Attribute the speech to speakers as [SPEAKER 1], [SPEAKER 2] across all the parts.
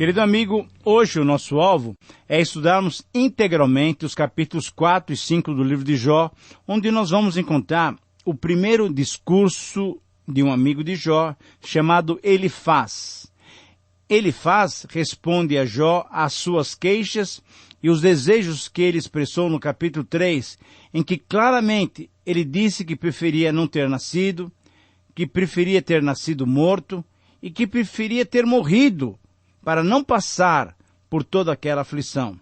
[SPEAKER 1] Querido amigo, hoje o nosso alvo é estudarmos integralmente os capítulos 4 e 5 do livro de Jó, onde nós vamos encontrar o primeiro discurso de um amigo de Jó, chamado Elifaz. Elifaz responde a Jó às suas queixas e os desejos que ele expressou no capítulo 3, em que claramente ele disse que preferia não ter nascido, que preferia ter nascido morto e que preferia ter morrido para não passar por toda aquela aflição.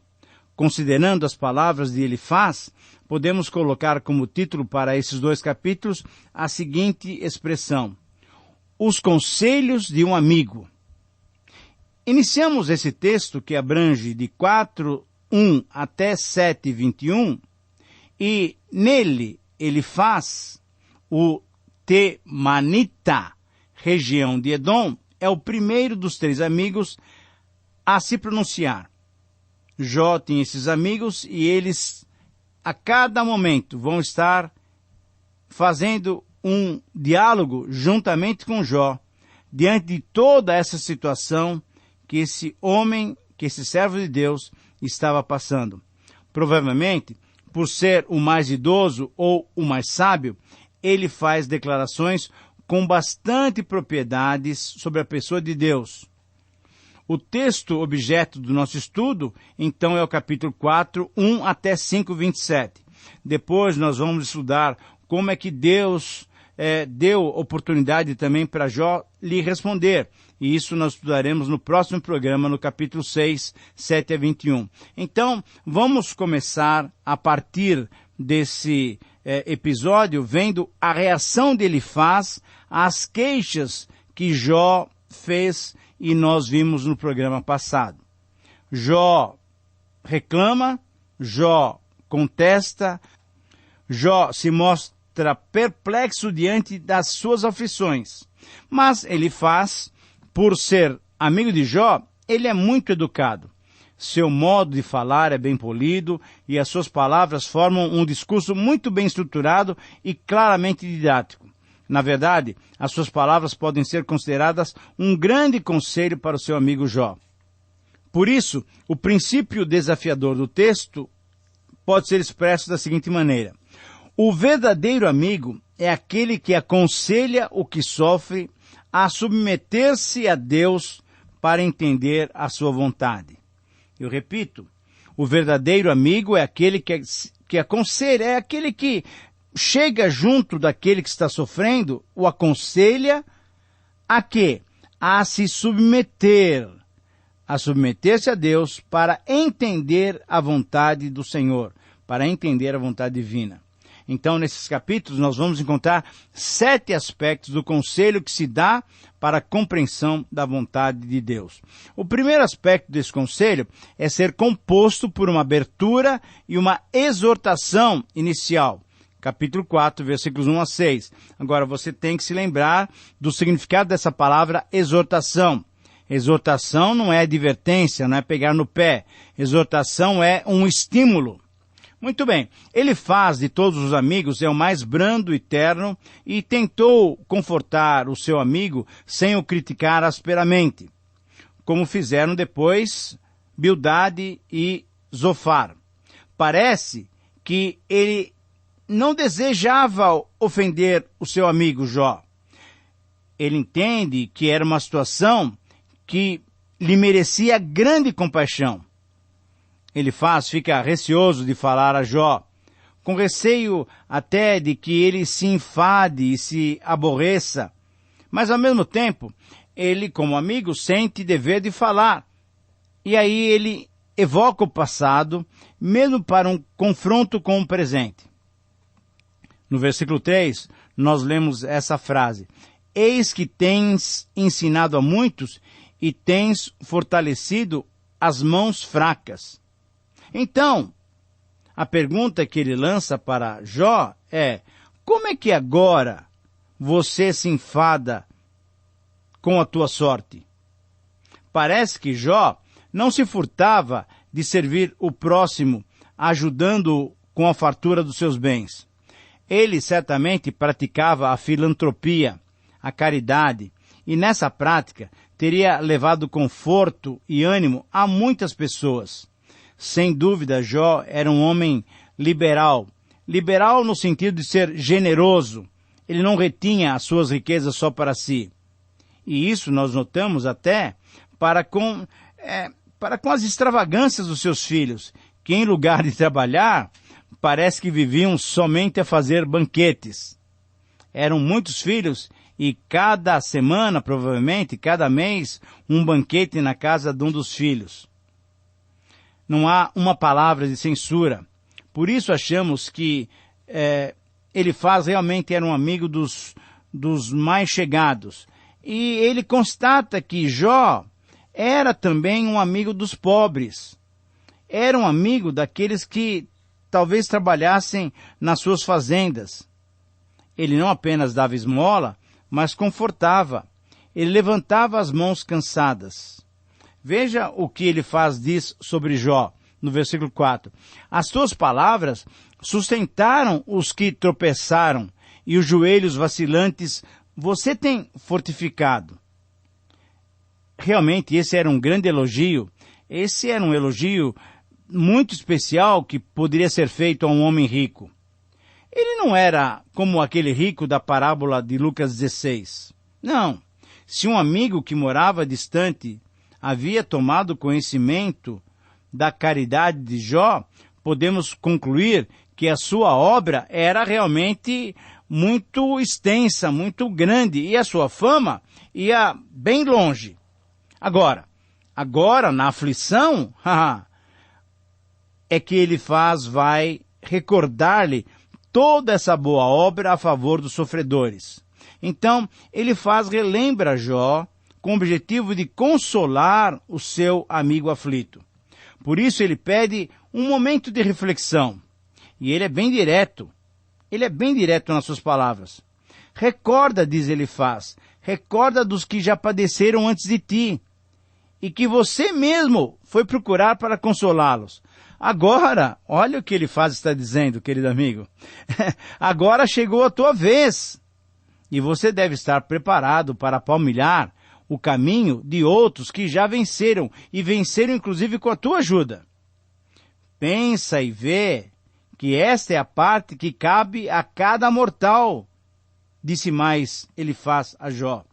[SPEAKER 1] Considerando as palavras de Elifaz, podemos colocar como título para esses dois capítulos a seguinte expressão: os conselhos de um amigo. Iniciamos esse texto que abrange de 4:1 até 7:21, e nele Elifaz, o Temanita, região de Edom, é o primeiro dos 3 amigos a se pronunciar. Jó tinha esses amigos e eles, a cada momento, vão estar fazendo um diálogo juntamente com Jó, diante de toda essa situação que esse homem, que esse servo de Deus estava passando. Provavelmente, por ser o mais idoso ou o mais sábio, ele faz declarações com bastante propriedades sobre a pessoa de Deus. O texto objeto do nosso estudo, então, é o capítulo 4, 1 até 5:27. Depois nós vamos estudar como é que Deus deu oportunidade também para Jó lhe responder. E isso nós estudaremos no próximo programa, no capítulo 6, 7 a 21. Então, vamos começar a partir desse episódio, vendo a reação de Elifaz às queixas que Jó fez e nós vimos no programa passado. Jó reclama, Jó contesta, Jó se mostra perplexo diante das suas aflições. Mas Elifaz, por ser amigo de Jó, ele é muito educado. Seu modo de falar é bem polido e as suas palavras formam um discurso muito bem estruturado e claramente didático. Na verdade, as suas palavras podem ser consideradas um grande conselho para o seu amigo Jó. Por isso, o princípio desafiador do texto pode ser expresso da seguinte maneira: o verdadeiro amigo é aquele que aconselha o que sofre a submeter-se a Deus para entender a sua vontade. Eu repito, o verdadeiro amigo é aquele que aconselha, é aquele que chega junto daquele que está sofrendo, o aconselha a quê? A se submeter, a submeter-se a Deus para entender a vontade do Senhor, para entender a vontade divina. Então, nesses capítulos, nós vamos encontrar 7 aspectos do conselho que se dá para a compreensão da vontade de Deus. O primeiro aspecto desse conselho é ser composto por uma abertura e uma exortação inicial. Capítulo 4, versículos 1 a 6. Agora, você tem que se lembrar do significado dessa palavra exortação. Exortação não é advertência, não é pegar no pé. Exortação é um estímulo. Muito bem, Elifaz, de todos os amigos, é o mais brando e terno e tentou confortar o seu amigo sem o criticar asperamente, como fizeram depois Bildade e Zofar. Parece que ele não desejava ofender o seu amigo Jó. Ele entende que era uma situação que lhe merecia grande compaixão. Elifaz fica receoso de falar a Jó, com receio até de que ele se enfade e se aborreça, mas ao mesmo tempo, ele, como amigo, sente dever de falar. E aí ele evoca o passado, mesmo para um confronto com o presente. No versículo 3, nós lemos essa frase: eis que tens ensinado a muitos e tens fortalecido as mãos fracas. Então, a pergunta que ele lança para Jó é: como é que agora você se enfada com a tua sorte? Parece que Jó não se furtava de servir o próximo, ajudando-o com a fartura dos seus bens. Ele certamente praticava a filantropia, a caridade, e nessa prática teria levado conforto e ânimo a muitas pessoas. Sem dúvida, Jó era um homem liberal. Liberal no sentido de ser generoso. Ele não retinha as suas riquezas só para si. E isso nós notamos até para com as extravagâncias dos seus filhos, que em lugar de trabalhar, parece que viviam somente a fazer banquetes. Eram muitos filhos e cada semana, provavelmente, cada mês, um banquete na casa de um dos filhos. Não há uma palavra de censura. Por isso achamos que Elifaz realmente era um amigo dos mais chegados. E ele constata que Jó era também um amigo dos pobres. Era um amigo daqueles que talvez trabalhassem nas suas fazendas. Ele não apenas dava esmola, mas confortava. Ele levantava as mãos cansadas. Veja o que Elifaz diz sobre Jó, no versículo 4. As tuas palavras sustentaram os que tropeçaram, e os joelhos vacilantes você tem fortificado. Realmente, esse era um grande elogio. Esse era um elogio muito especial que poderia ser feito a um homem rico. Ele não era como aquele rico da parábola de Lucas 16. Não. Se um amigo que morava distante havia tomado conhecimento da caridade de Jó, podemos concluir que a sua obra era realmente muito extensa, muito grande, e a sua fama ia bem longe. Agora, na aflição, é que Elifaz vai recordar-lhe toda essa boa obra a favor dos sofredores. Então, Elifaz relembra Jó com o objetivo de consolar o seu amigo aflito. Por isso ele pede um momento de reflexão. E ele é bem direto. Ele é bem direto nas suas palavras. Recorda, diz Elifaz, recorda dos que já padeceram antes de ti, e que você mesmo foi procurar para consolá-los. Agora, olha o que Elifaz está dizendo, querido amigo. Agora chegou a tua vez. E você deve estar preparado para palmilhar o caminho de outros que já venceram, e venceram inclusive com a tua ajuda. Pensa e vê que esta é a parte que cabe a cada mortal, disse mais Elifaz a Jó.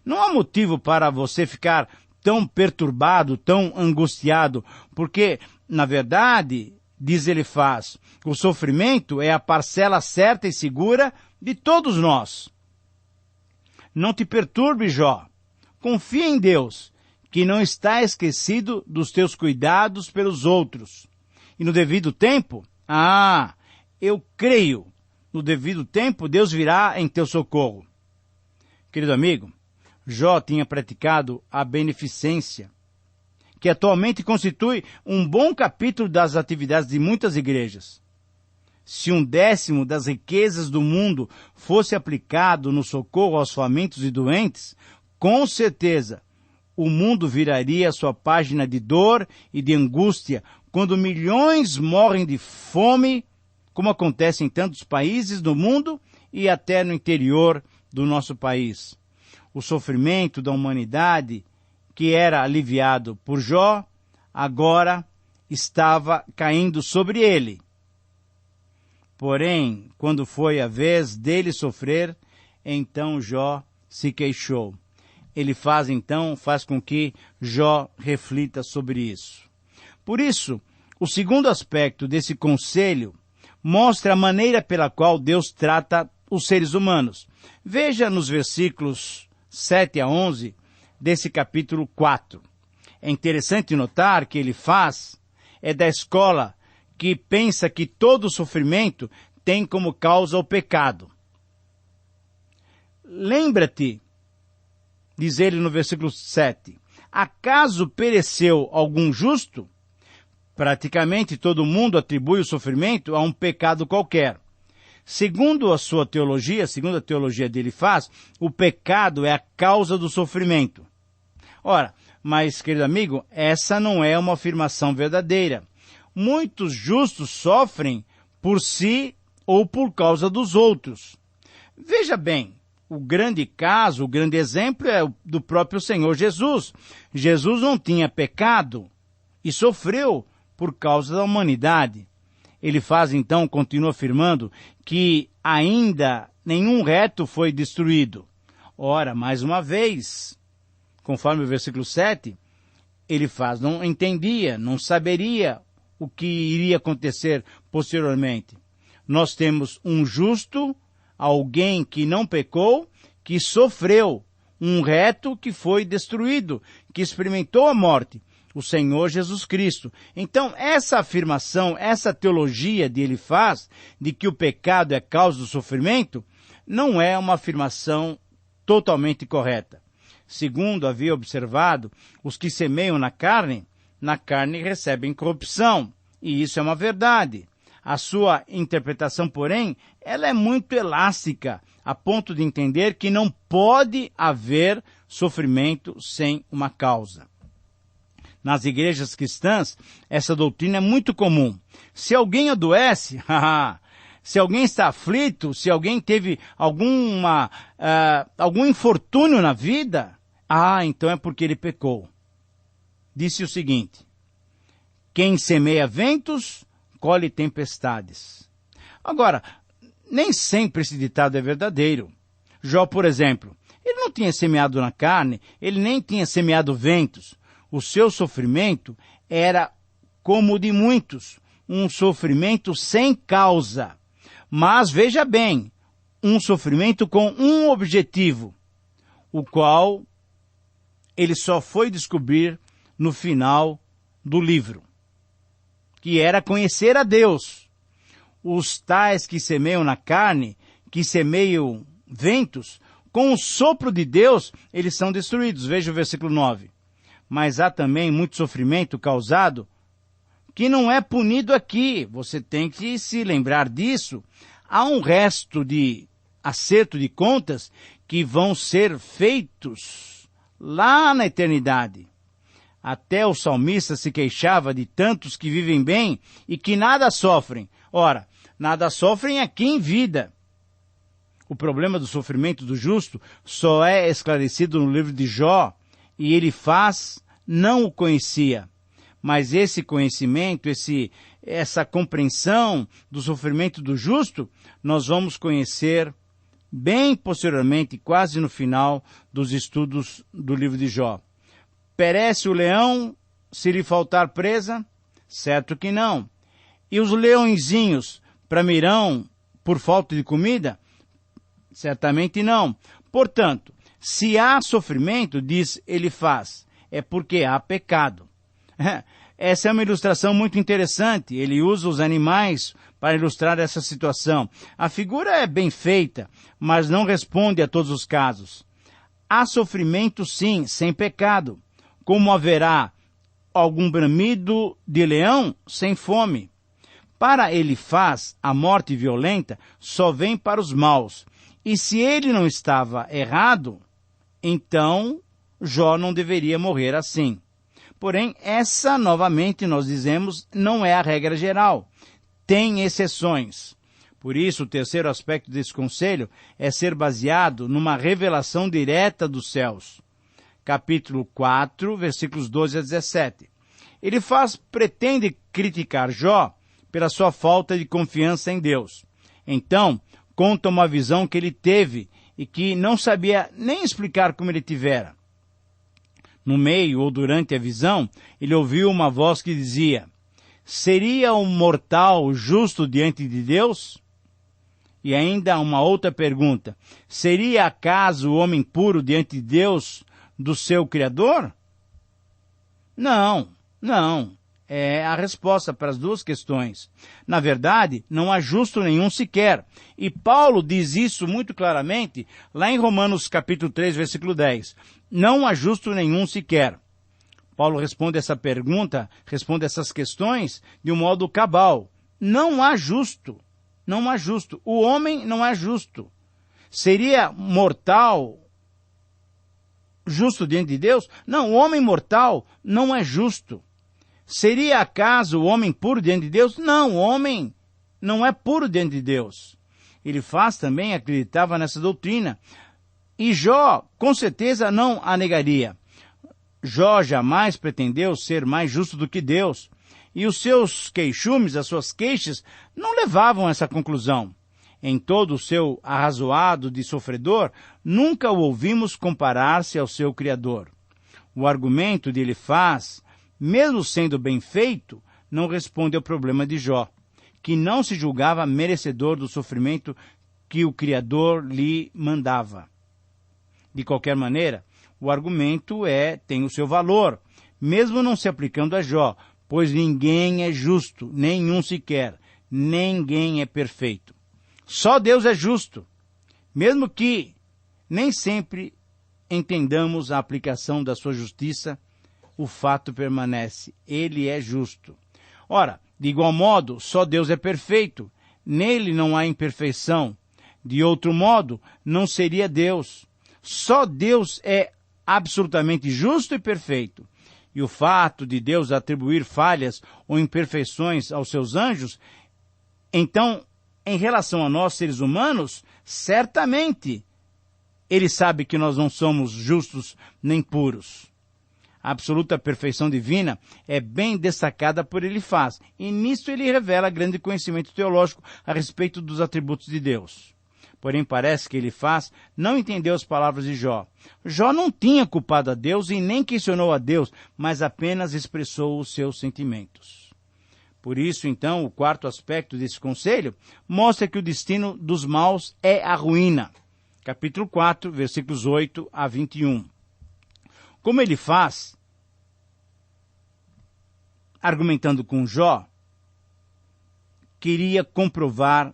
[SPEAKER 1] Não há motivo para você ficar tão perturbado, tão angustiado, porque, na verdade, diz Elifaz, o sofrimento é a parcela certa e segura de todos nós. Não te perturbe, Jó. Confia em Deus, que não está esquecido dos teus cuidados pelos outros. E no devido tempo, eu creio, no devido tempo Deus virá em teu socorro. Querido amigo, Jó tinha praticado a beneficência, que atualmente constitui um bom capítulo das atividades de muitas igrejas. Se 1/10 das riquezas do mundo fosse aplicado no socorro aos famintos e doentes, com certeza o mundo viraria sua página de dor e de angústia quando milhões morrem de fome, como acontece em tantos países do mundo e até no interior do nosso país. O sofrimento da humanidade, que era aliviado por Jó, agora estava caindo sobre ele. Porém, quando foi a vez dele sofrer, então Jó se queixou. Elifaz faz com que Jó reflita sobre isso. Por isso, o segundo aspecto desse conselho mostra a maneira pela qual Deus trata os seres humanos. Veja nos versículos 7 a 11 desse capítulo 4. É interessante notar que Elifaz é da escola que pensa que todo sofrimento tem como causa o pecado. Lembra-te, diz ele no versículo 7, acaso pereceu algum justo? Praticamente todo mundo atribui o sofrimento a um pecado qualquer. Segundo a sua teologia, segundo a teologia de Elifaz, o pecado é a causa do sofrimento. Ora, mas, querido amigo, essa não é uma afirmação verdadeira. Muitos justos sofrem por si ou por causa dos outros. Veja bem, o grande caso, o grande exemplo é o do próprio Senhor Jesus. Jesus não tinha pecado e sofreu por causa da humanidade. Ele faz então, continua afirmando, que ainda nenhum reto foi destruído. Ora, mais uma vez, conforme o versículo 7, ele faz, não entendia, não saberia o que iria acontecer posteriormente. Nós temos um justo, alguém que não pecou, que sofreu, um reto que foi destruído, que experimentou a morte, o Senhor Jesus Cristo. Então, essa afirmação, essa teologia de ele faz, de que o pecado é causa do sofrimento, não é uma afirmação totalmente correta. Segundo havia observado, os que semeiam na carne recebem corrupção, e isso é uma verdade. A sua interpretação, porém, ela é muito elástica, a ponto de entender que não pode haver sofrimento sem uma causa. Nas igrejas cristãs, essa doutrina é muito comum. Se alguém adoece, se alguém está aflito, se alguém teve algum infortúnio na vida, então é porque ele pecou. Disse o seguinte: quem semeia ventos, colhe tempestades. Agora, nem sempre esse ditado é verdadeiro. Jó, por exemplo, ele não tinha semeado na carne, ele nem tinha semeado ventos. O seu sofrimento era como o de muitos, um sofrimento sem causa. Mas, veja bem, um sofrimento com um objetivo, o qual ele só foi descobrir no final do livro, que era conhecer a Deus. Os tais que semeiam na carne, que semeiam ventos, com o sopro de Deus, eles são destruídos. Veja o versículo 9. Mas há também muito sofrimento causado que não é punido aqui. Você tem que se lembrar disso. Há um resto de acerto de contas que vão ser feitos lá na eternidade. Até o salmista se queixava de tantos que vivem bem e que nada sofrem. Ora, nada sofrem aqui em vida. O problema do sofrimento do justo só é esclarecido no livro de Jó, e ele não o conhecia. Mas esse conhecimento, essa compreensão do sofrimento do justo, nós vamos conhecer bem posteriormente, quase no final dos estudos do livro de Jó. Perece o leão se lhe faltar presa? Certo que não. E os leõezinhos bramirão por falta de comida? Certamente não. Portanto, se há sofrimento, diz Elifaz, é porque há pecado. Essa é uma ilustração muito interessante. Ele usa os animais para ilustrar essa situação. A figura é bem feita, mas não responde a todos os casos. Há sofrimento, sim, sem pecado. Como haverá algum bramido de leão sem fome? Para Elifaz, a morte violenta só vem para os maus. E se ele não estava errado, então Jó não deveria morrer assim. Porém, essa, novamente, nós dizemos, não é a regra geral. Tem exceções. Por isso, o terceiro aspecto desse conselho é ser baseado numa revelação direta dos céus. Capítulo 4, versículos 12 a 17. Pretende criticar Jó pela sua falta de confiança em Deus. Então, conta uma visão que ele teve e que não sabia nem explicar como ele tivera. No meio ou durante a visão, ele ouviu uma voz que dizia: seria um mortal justo diante de Deus? E ainda uma outra pergunta: seria acaso o homem puro diante de Deus do seu Criador? Não. É a resposta para as duas questões. Na verdade, não há justo nenhum sequer. E Paulo diz isso muito claramente lá em Romanos capítulo 3, versículo 10. Não há justo nenhum sequer. Paulo responde essa pergunta, responde essas questões de um modo cabal. Não há justo. Não há justo. O homem não é justo. Seria mortal justo diante de Deus? Não, o homem mortal não é justo. Seria acaso o homem puro diante de Deus? Não, o homem não é puro diante de Deus. Elifaz também acreditava nessa doutrina. E Jó, com certeza, não a negaria. Jó jamais pretendeu ser mais justo do que Deus, e os seus queixumes, as suas queixas, não levavam a essa conclusão. Em todo o seu arrazoado de sofredor, nunca o ouvimos comparar-se ao seu Criador. O argumento de Elifaz, mesmo sendo bem feito, não responde ao problema de Jó, que não se julgava merecedor do sofrimento que o Criador lhe mandava. De qualquer maneira, o argumento tem o seu valor, mesmo não se aplicando a Jó, pois ninguém é justo, nenhum sequer, ninguém é perfeito. Só Deus é justo, mesmo que nem sempre entendamos a aplicação da sua justiça, o fato permanece, ele é justo. Ora, de igual modo, só Deus é perfeito, nele não há imperfeição. De outro modo, não seria Deus. Só Deus é absolutamente justo e perfeito. E o fato de Deus atribuir falhas ou imperfeições aos seus anjos, então, em relação a nós, seres humanos, certamente Ele sabe que nós não somos justos nem puros. A absoluta perfeição divina é bem destacada por Elifaz, e nisto ele revela grande conhecimento teológico a respeito dos atributos de Deus. Porém, parece que Elifaz não entendeu as palavras de Jó. Jó não tinha culpado a Deus e nem questionou a Deus, mas apenas expressou os seus sentimentos. Por isso, então, o quarto aspecto desse conselho mostra que o destino dos maus é a ruína. Capítulo 4, versículos 8 a 21. Como Elifaz, argumentando com Jó, queria comprovar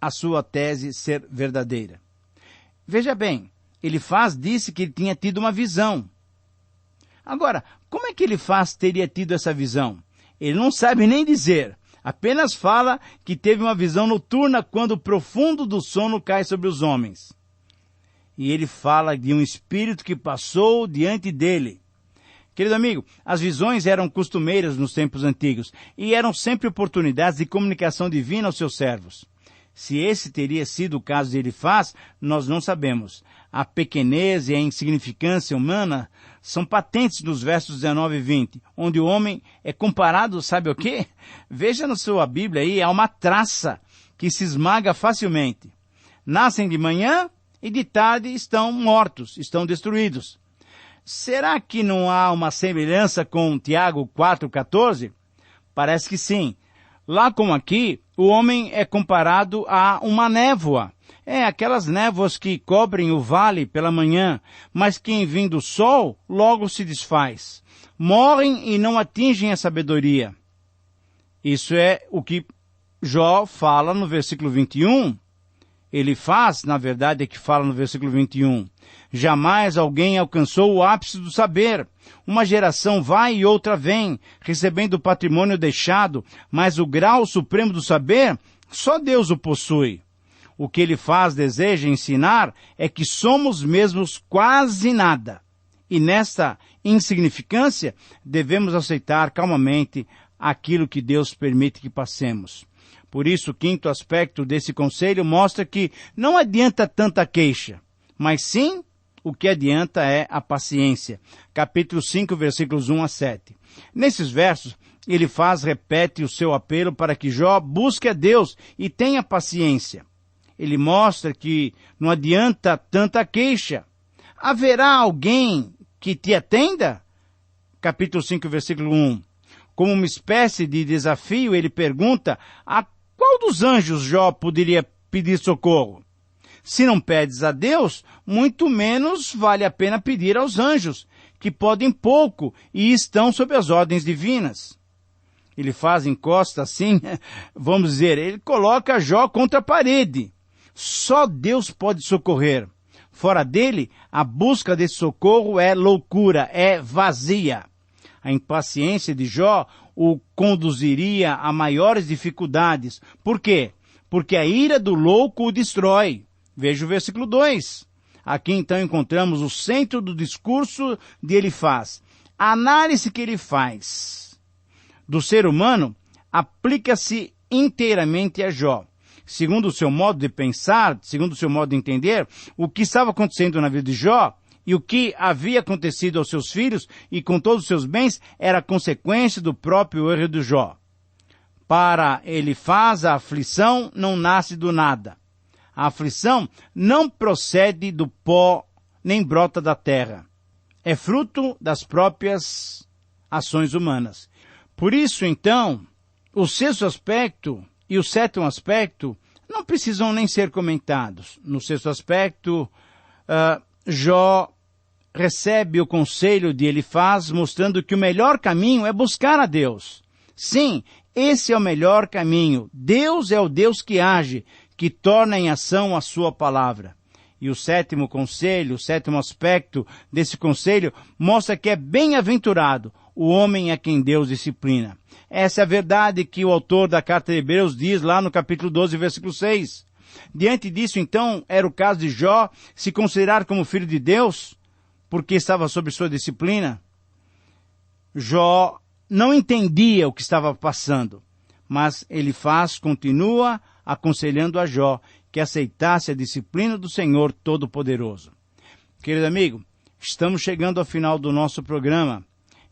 [SPEAKER 1] a sua tese ser verdadeira. Veja bem, Elifaz disse que ele tinha tido uma visão. Agora, como é que Elifaz teria tido essa visão? Ele não sabe nem dizer, apenas fala que teve uma visão noturna quando o profundo do sono cai sobre os homens. E ele fala de um espírito que passou diante dele. Querido amigo, as visões eram costumeiras nos tempos antigos e eram sempre oportunidades de comunicação divina aos seus servos. Se esse teria sido o caso de Elifaz, nós não sabemos. A pequenez e a insignificância humana são patentes nos versos 19 e 20, onde o homem é comparado, sabe o quê? Veja na sua Bíblia aí, há uma traça que se esmaga facilmente. Nascem de manhã e de tarde estão mortos, estão destruídos. Será que não há uma semelhança com Tiago 4,14? Parece que sim. Lá como aqui, o homem é comparado a uma névoa. Aquelas névoas que cobrem o vale pela manhã, mas que em vindo o sol, logo se desfaz. Morrem e não atingem a sabedoria. Isso é o que Jó fala no versículo 21. Elifaz, na verdade, é que fala no versículo 21. Jamais alguém alcançou o ápice do saber. Uma geração vai e outra vem, recebendo o patrimônio deixado, mas o grau supremo do saber, só Deus o possui. O que Elifaz deseja ensinar é que somos mesmos quase nada. E nesta insignificância, devemos aceitar calmamente aquilo que Deus permite que passemos. Por isso, o quinto aspecto desse conselho mostra que não adianta tanta queixa, mas sim o que adianta é a paciência. Capítulo 5, versículos 1 a 7. Nesses versos, Elifaz repete o seu apelo para que Jó busque a Deus e tenha paciência. Ele mostra que não adianta tanta queixa. Haverá alguém que te atenda? Capítulo 5, versículo 1. Como uma espécie de desafio, ele pergunta a qual dos anjos Jó poderia pedir socorro? Se não pedes a Deus, muito menos vale a pena pedir aos anjos, que podem pouco e estão sob as ordens divinas. Ele faz encosta assim, vamos dizer, ele coloca Jó contra a parede. Só Deus pode socorrer. Fora dele, a busca desse socorro é loucura, é vazia. A impaciência de Jó o conduziria a maiores dificuldades. Por quê? Porque a ira do louco o destrói. Veja o versículo 2. Aqui então encontramos o centro do discurso de Elifaz. A análise que ele faz do ser humano aplica-se inteiramente a Jó. segundo o seu modo de pensar, segundo o seu modo de entender, o que estava acontecendo na vida de Jó e o que havia acontecido aos seus filhos e com todos os seus bens era consequência do próprio erro de Jó. Para Elifaz, a aflição não nasce do nada. A aflição não procede do pó, nem brota da terra. É fruto das próprias ações humanas. Por isso, então, o sexto aspecto e o sétimo aspecto não precisam nem ser comentados. No sexto aspecto, Jó recebe o conselho de Elifaz, mostrando que o melhor caminho é buscar a Deus. Sim, esse é o melhor caminho. Deus é o Deus que age, que torna em ação a sua palavra. E o sétimo conselho, o sétimo aspecto desse conselho, mostra que é bem-aventurado o homem a quem Deus disciplina. Essa é a verdade que o autor da carta de Hebreus diz lá no capítulo 12, versículo 6. Diante disso, então, era o caso de Jó se considerar como filho de Deus, porque estava sob sua disciplina. Jó não entendia o que estava passando, mas Elifaz continua aconselhando a Jó que aceitasse a disciplina do Senhor Todo-Poderoso. Querido amigo, estamos chegando ao final do nosso programa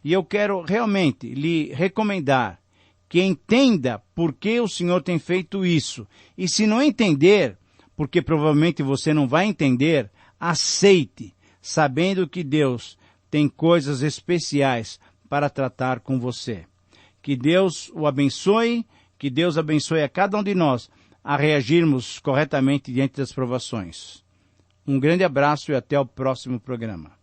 [SPEAKER 1] e eu quero realmente lhe recomendar que entenda por que o Senhor tem feito isso. E se não entender, porque provavelmente você não vai entender, aceite, sabendo que Deus tem coisas especiais para tratar com você. Que Deus o abençoe, que Deus abençoe a cada um de nós a reagirmos corretamente diante das provações. Um grande abraço e até o próximo programa.